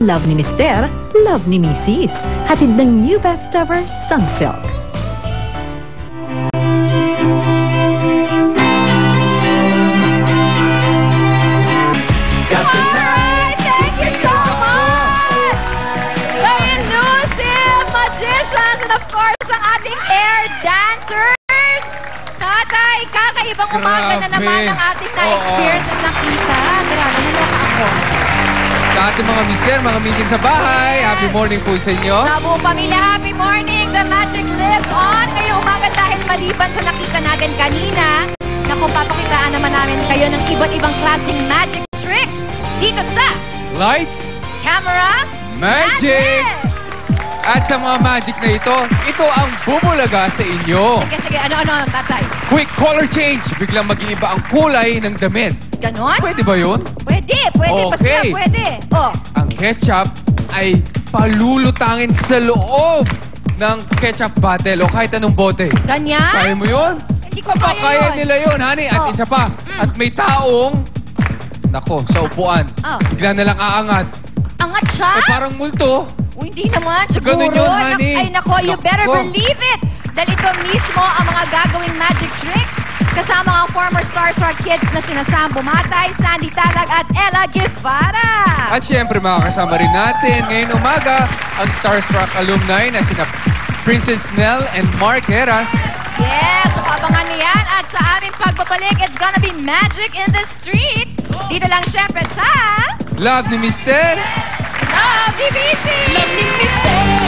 Love ni Mister, love ni Mrs. Hatid ng new best ever Sunsilk. Thank you so much! The elusive magicians and of course ang ating air dancers. Tatay, kakaibang umaga na naman ang ating na-experience at nakita. Grabe, naloka ako. Sa ating mga mister, mga misis sa bahay, happy morning po sa inyo. Sa buong pamilya, happy morning! The magic lives on ngayong umaga dahil maliban sa nakita natin kanina. Naku, papakitaan naman namin kayo ng iba't ibang klaseng magic tricks dito sa Lights, Camera, Magic! At sa mga magic na ito ang bubulaga sa inyo. Sige, ano, tatay? Quick color change, biglang mag-iiba ang kulay ng damit. Ganon? Pwede ba yun? Pwede, Okay. pwede. Oh. Ang ketchup ay palulutangin sa loob ng ketchup bottle o kahit anong bote. Ganyan? Kaya mo yun? Hindi ko kaya Kaya yun. nila yun, honey. At isa pa, at may taong, nako, sa upuan, bigla na lang aangat. Angat siya? Eh, parang multo. Uy, hindi naman, siguro. Ganun yun, honey. Ay, nako, you better Nako. believe it. Dahil ito mismo ang mga gagawing magic tricks kasama ang former Starstruck kids na sina Sam Bumatay, Sandy Talag at Ella Guevara. At syempre, makakasama rin natin ngayong umaga ang Starstruck alumni na sina Princess Nell and Mark Heras. Yes, so abangan niyo yan. At sa aming pagbabalik, it's gonna be magic in the streets. Dito lang syempre sa... Love ni Mister. Love ni Busy! Love ni Mister!